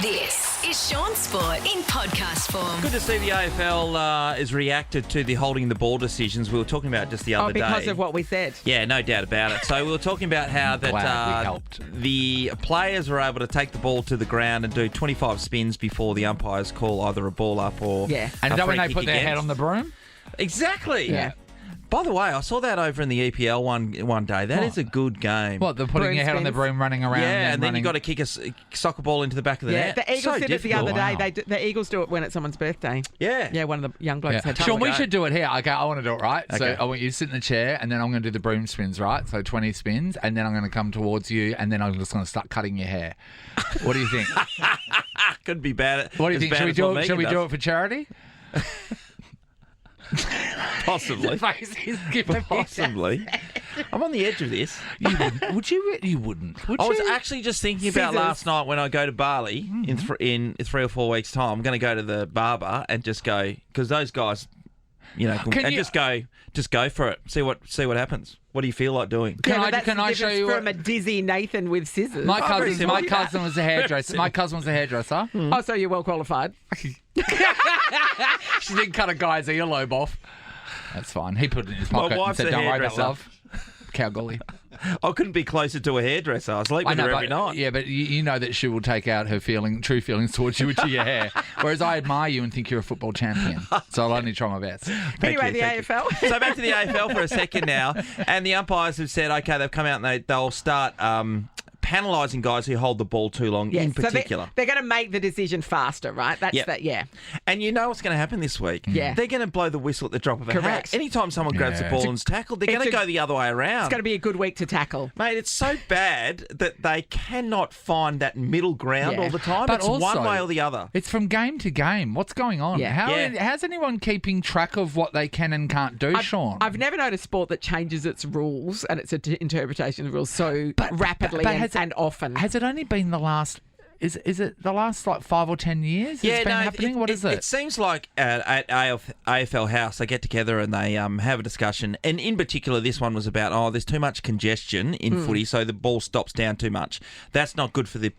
This is Shaun Sport in podcast form. Good to see the AFL has reacted to the holding the ball decisions we were talking about just the other day. Because of what we said. Yeah, no doubt about it. So we were talking about how that Glad we helped. the players were able to take the ball to the ground and do 25 spins before the umpires call either a ball up or Yeah. And a is that when free they kick put their against. head on the broom? Exactly. Yeah. By the way, I saw that over in the EPL one day. That is a good game. What, they're putting Broom your head on the spins. broom, running around? Yeah, and then running... you've got to kick a soccer ball into the back of the Yeah, net. the Eagles So did it the difficult. other Wow. day. The Eagles do it when it's someone's birthday. Yeah. Yeah, one of the young blokes Yeah. had Sean, we go. should do it here. Okay, I want to do it, right? Okay. So I want you to sit in the chair, and then I'm going to do the broom spins, right? So 20 spins, and then I'm going to come towards you, and then I'm just going to start cutting your hair. What do you think? Could be bad. What do you think? Should we do it? Should we do it for charity? Possibly. Face is giving me Possibly. I'm on the edge of this. You wouldn't. Would you? You wouldn't. Would I was you? actually just thinking about Scissors. last night when I go to Bali in 3 or 4 weeks' time. I'm going to go to the barber and just go because those guys, just go for it. See what happens. What do you feel like doing? Can but I- that's can the I show difference you from a dizzy Nathan with scissors? My very cousin similar. was a hairdresser. My cousin was a hairdresser. Oh, so you're well qualified. She didn't cut a guy's earlobe off. That's fine. He put it in his My pocket and wife's said, a "Don't worry about hairdresser." love." Cow golly. I couldn't be closer to a hairdresser. I sleep with her every night. Yeah, but you know that she will take out her true feelings towards you into your hair. Whereas I admire you and think you're a football champion. So I'll only try my best. Anyway, you, the thank AFL. So back to the AFL for a second now, and the umpires have said, okay, they've come out and they'll start penalising guys who hold the ball too long in So particular. they're going to make the decision faster, right? That's Yep. that. Yeah. And you know what's going to happen this week? Yeah. They're going to blow the whistle at the drop of a hat. Correct. Anytime someone grabs the Yeah. ball and's tackled, they're going to go the other way around. It's going to be a good week to tackle. Mate, it's so bad that they cannot find that middle ground Yeah. all the time. But It's one also- way or the other. It's from game to game. What's going on? Yeah. How's anyone keeping track of what they can and can't do, Sean? I've never known a sport that changes its rules and its interpretation of the rules so rapidly and often. Has it only been the last? Is it the last like 5 or 10 years? It's been happening. What is it? It seems like at AFL House they get together and they have a discussion. And in particular, this one was about there's too much congestion in footy, so the ball stops down too much. That's not good for the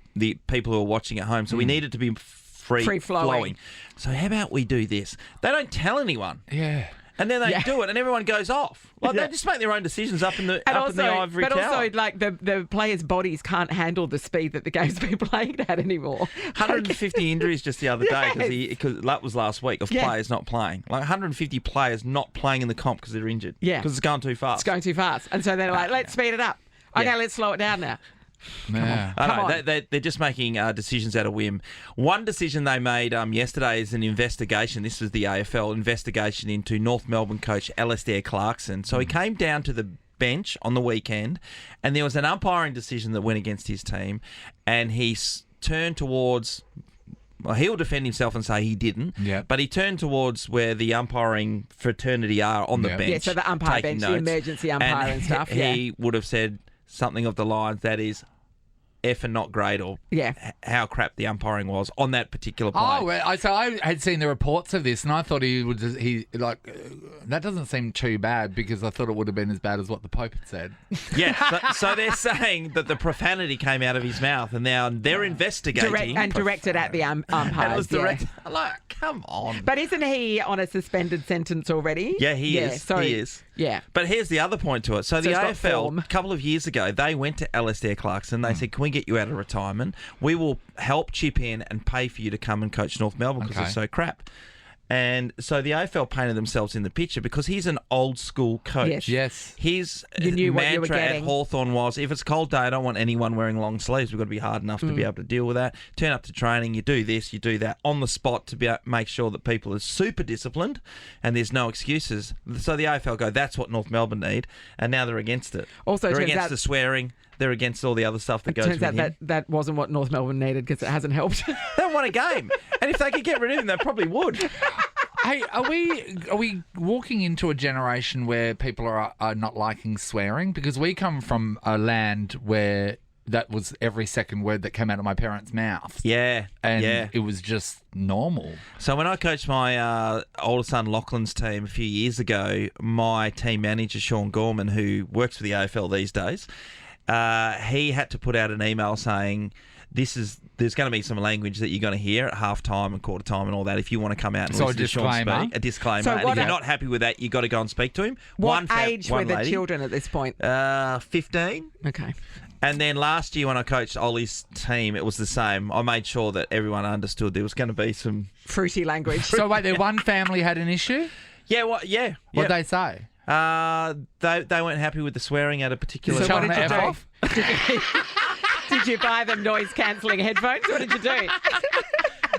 people who are watching at home. So we need it to be free flowing. So how about we do this? They don't tell anyone. Yeah. And then they Yeah. do it, and everyone goes off. Like Yeah. they just make their own decisions up in the And in the ivory tower. also, like the players' bodies can't handle the speed that the game's been played at anymore. 150 injuries just the other day because that was last week of Yeah. players not playing. Like 150 players not playing in the comp because they're injured. Yeah. because it's going too fast. It's going too fast, and so they're like, "Let's speed it up." Okay, Yeah. let's slow it down now. Yeah. I Come know, on. they're just making decisions out of whim. One decision they made yesterday is an investigation. This was the AFL investigation into North Melbourne coach Alastair Clarkson. So he came down to the bench on the weekend, and there was an umpiring decision that went against his team, and he turned towards. Well, he'll defend himself and say he didn't. Yeah. But he turned towards where the umpiring fraternity are on the Yeah. bench. Yeah, so the umpire taking bench, the notes. emergency umpire and stuff, He would have said something of the lines that is F and not great, or Yeah. how crap the umpiring was on that particular play. Oh, well, I had seen the reports of this, and I thought that doesn't seem too bad because I thought it would have been as bad as what the Pope had said. Yeah, so they're saying that the profanity came out of his mouth, and now they're investigating. Directed at the umpires. And it was yeah. directed. Like, come on. But isn't he on a suspended sentence already? Yeah, he is. So, He is. Yeah. But here's the other point to it. So the he's got AFL, form. a couple of years ago, they went to Alastair Clarkson. They said, can we get you out of retirement? We will help chip in and pay for you to come and coach North Melbourne because Okay. they're so crap. And so the AFL painted themselves in the picture because he's an old school coach. Yes. Yes. His You knew what you were mantra at getting. Hawthorn was, if it's a cold day, I don't want anyone wearing long sleeves. We've got to be hard enough to be able to deal with that. Turn up to training, you do this, you do that, on the spot to be able, make sure that people are super disciplined and there's no excuses. So the AFL go, that's what North Melbourne need, and now they're against it. Also, they're turns against out- the swearing. They're against all the other stuff that It goes turns with out him. that wasn't what North Melbourne needed because it hasn't helped. They won a game. And if they could get rid of him, they probably would. Hey, are we walking into a generation where people are not liking swearing? Because we come from a land where that was every second word that came out of my parents' mouth. Yeah. And yeah. it was just normal. So when I coached my older son Lachlan's team a few years ago, my team manager, Shaun Gorman, who works for the AFL these days, he had to put out an email saying there's going to be some language that you're going to hear at half time and quarter time and all that if you want to come out and So listen to Shaun disclaimer. speak. A disclaimer. So and if you're not happy with that, you've got to go and speak to him. What One age were the children at this point? 15. Okay. And then last year when I coached Ollie's team, it was the same. I made sure that everyone understood there was going to be some... Fruity language. So wait, the one family had an issue? Yeah, what? Yeah. What'd they say? They weren't happy with the swearing at a particular... So what did you F do? off? Did you buy them noise-cancelling headphones? What did you do?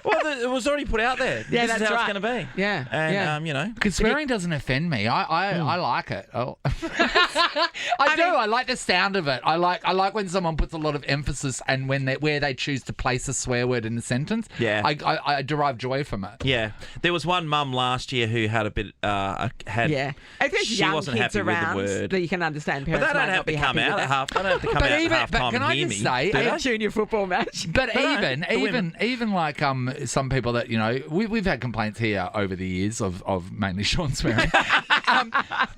Well, it was already put out there. Yeah, this that's is how right. it's going to be. Yeah, And, yeah. you know... Because swearing doesn't offend me. I like it. Oh. I do. I like the sound of it. I like when someone puts a lot of emphasis and where they choose to place a swear word in the sentence. Yeah. I derive joy from it. Yeah. There was one mum last year who had a bit... Yeah. If there's she young wasn't kids happy around, with the word. that you can understand But parents they don't might have not to be come happy out with at that. half. They don't have to come out at half time can and I hear just me. say, do they? A junior football match. But the women. even like some people that, you know, we've had complaints here over the years of mainly Shaun swearing.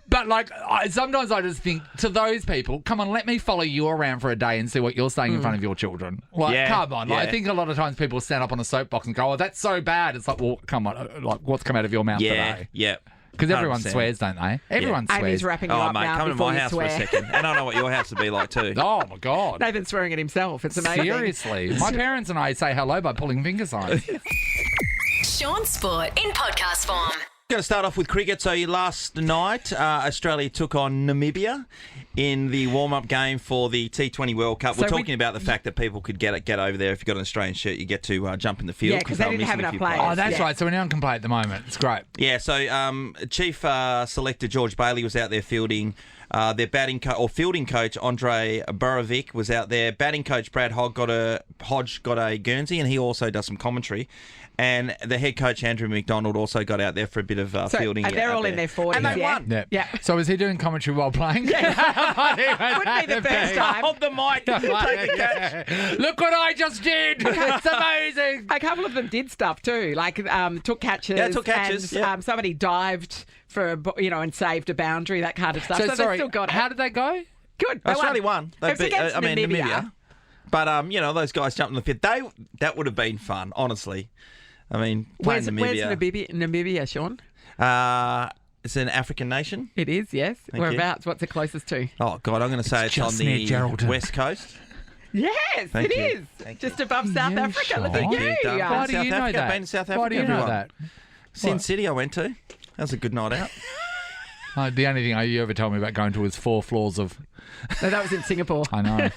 But like sometimes I just think to those people, come on, let me follow you around for a day and see what you're saying in front of your children. Like, Yeah, come on. Like, yeah. I think a lot of times people stand up on a soapbox and go, "Oh, that's so bad." It's like, well, come on, like what's come out of your mouth Yeah, today? yeah. Because everyone 100%. swears, don't they? Everyone Amy's swears. wrapping you Oh, up mate, now come to before my you house swear. for a second. And I know what your house would be like too. Oh my God. Nathan's swearing at himself. It's amazing. Seriously. My parents and I say hello by pulling finger signs. Shaun Sport in podcast form. Going to start off with cricket. So last night, Australia took on Namibia in the warm-up game for the T20 World Cup. We're So talking about the fact that people could get over there. If you've got an Australian shirt, you get to jump in the field. Yeah, 'cause they were didn't missing have a enough few players. Oh, that's Yeah. right. So anyone can play at the moment. It's great. Yeah, so Chief Selector George Bailey was out there fielding. Their fielding coach Andre Borovic was out there. Batting coach Brad Hodge got a Guernsey, and he also does some commentary. And the head coach Andrew McDonald also got out there for a bit of So, fielding. and they're out all in there. their 40s. And they yeah? won. Yeah. Yeah. So is he doing commentary while playing? Wouldn't be the first time. Hold the mic. Take the catch. Look what I just did. It's amazing. A couple of them did stuff too, like took catches. Yeah, took catches, And yeah. somebody dived and saved a boundary, that kind of stuff. So, sorry, they still got it. how did they go? Good. They Australia won. They It was beat, against Namibia. But those guys jumped in the field. That would have been fun, honestly. I mean, playing Where's Namibia. Namibia, Shaun? It's an African nation. It is, yes. Thank Whereabouts? What's it closest to? Oh God, I'm going to say it's just on near the Geraldton. west coast. Yes, Thank it you. is. Thank Just above South you, Africa. Shaun. Look at Thank you. you, darling. Yeah. Why do South you know Africa. that? Been to South Why do you Africa, know everyone. that? Sin What? City I went to. That was a good night out. The only thing you ever told me about going to was 4 floors of... No, that was in Singapore. I know.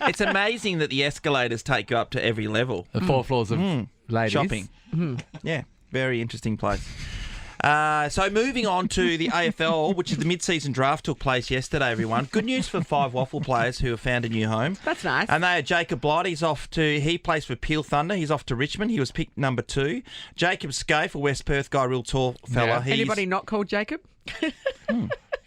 It's amazing that the escalators take you up to every level. The 4 floors of ladies. Shopping. Yeah, very interesting place. So moving on to the AFL, which is the mid-season draft took place yesterday, everyone. Good news for 5 waffle players who have found a new home. That's nice. And they are Jacob Blight. He plays for Peel Thunder. He's off to Richmond. He was picked number 2. Jacob Scaife, a West Perth guy, real tall fella. Yeah. He's Anybody not called Jacob?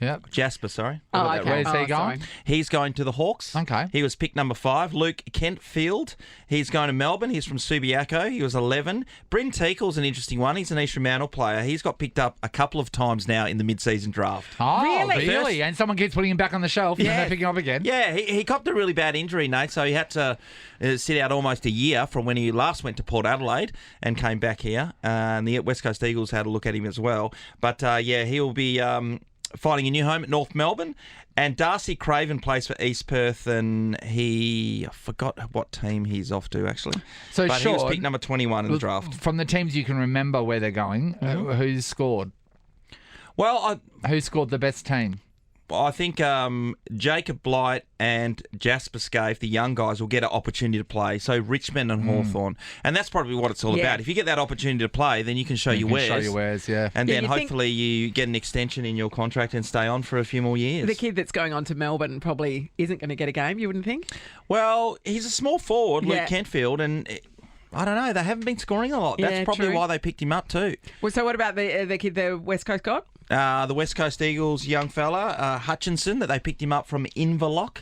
Yep. Jasper, sorry. Oh, I got that okay. wrong. Where's he Oh, going? sorry. He's going to the Hawks. Okay. He was picked number 5. Luke Kentfield. He's going to Melbourne. He's from Subiaco. He was 11. Bryn Teakle's an interesting one. He's an East Fremantle player. He's got picked up a couple of times now in the mid-season draft. Oh, Really? really? And someone keeps putting him back on the shelf and then they're picking him up again? Yeah, he copped a really bad injury, Nate, so he had to sit out almost a year from when he last went to Port Adelaide and came back here. And the West Coast Eagles had a look at him as well. But, he'll be finding a new home at North Melbourne. And Darcy Craven plays for East Perth, and I forgot what team he's off to, actually. So, but he was Shaun, picked number 21 in the draft. From the teams you can remember where they're going, who's scored? Well, Who scored the best team? I think Jacob Blight and Jasper Scaife, the young guys, will get an opportunity to play. So Richmond and Hawthorn. And that's probably what it's all Yeah. about. If you get that opportunity to play, then you can show your wares. Show your wares, yeah. And Yeah, then you think- hopefully you get an extension in your contract and stay on for a few more years. The kid that's going on to Melbourne probably isn't going to get a game, you wouldn't think? Well, he's a small forward, Yeah. Luke Kentfield, and I don't know, they haven't been scoring a lot. Yeah, That's probably true. why they picked him up too. Well, so what about the kid the West Coast got? The West Coast Eagles young fella, Hutchinson, that they picked him up from Inverloch.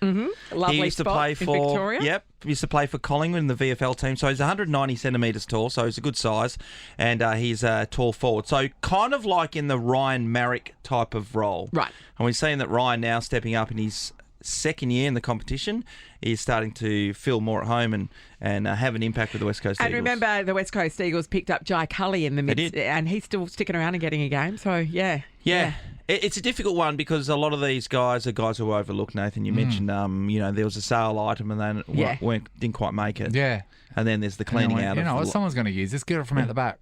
Lovely He used to spot play in for Victoria. Yep, used to play for Collingwood in the VFL team. So he's 190 centimetres tall, so he's a good size, and he's a tall forward. So kind of like in the Ryan Marrick type of role. Right. And we've seen that Ryan now stepping up in his second year in the competition, is starting to feel more at home and have an impact with the West Coast Eagles. And remember, the West Coast Eagles picked up Jai Cully in the midst, and he's still sticking around and getting a game. So, yeah. It's a difficult one because a lot of these guys are guys who are overlooked, Nathan. You mentioned, there was a sale item and they didn't quite make it. Yeah. And then there's the cleaning out. You know what? Someone's going to use this. Get it from out the back.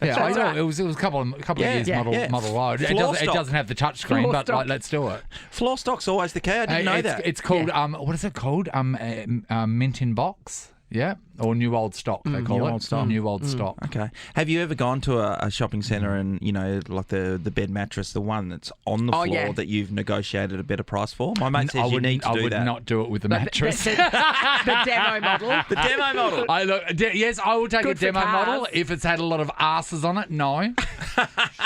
I know. Right. It was a couple of years model wide. It doesn't have the touch screen, but let's do it. Floor stock's always the key. I didn't know that. It's called what is it called? Mint in box. Yeah, or new old stock they call new it. Old stock. New old stock. Okay. Have you ever gone to a shopping centre and like the bed mattress, the one that's on the floor that you've negotiated a better price for? My mate says you need to do that. I would not do it with the mattress. The demo model. The demo model. Yes, I will take Good a demo for model cars. if it's had a lot of asses on it. No.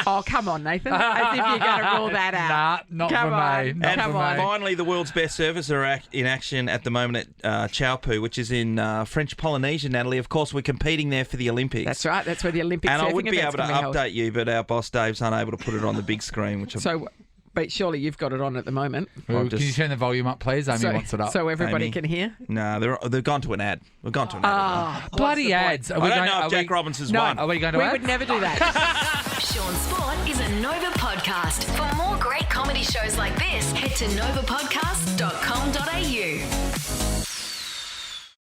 Oh, come on, Nathan. As if you're going to rule that out. Nah, not Come for on. me. And Not for me. finally, the world's best surfers are in action at the moment at Chaupu, which is in French Polynesia, Natalie. Of course, we're competing there for the Olympics. That's right. That's where the Olympic And surfing I would be event's able to gonna be held. update you, but our boss Dave's unable to put it on the big screen. But surely you've got it on at the moment. Can you turn the volume up, please? Amy wants it up. So everybody Amy. can hear? No, they've gone to an ad. We've gone to an ad. Bloody ads. I don't know if Jack Robinson's won. Are we going to We ads? would never do that. Shaun Sport is a Nova podcast. For more great comedy shows like this, head to novapodcast.com.au.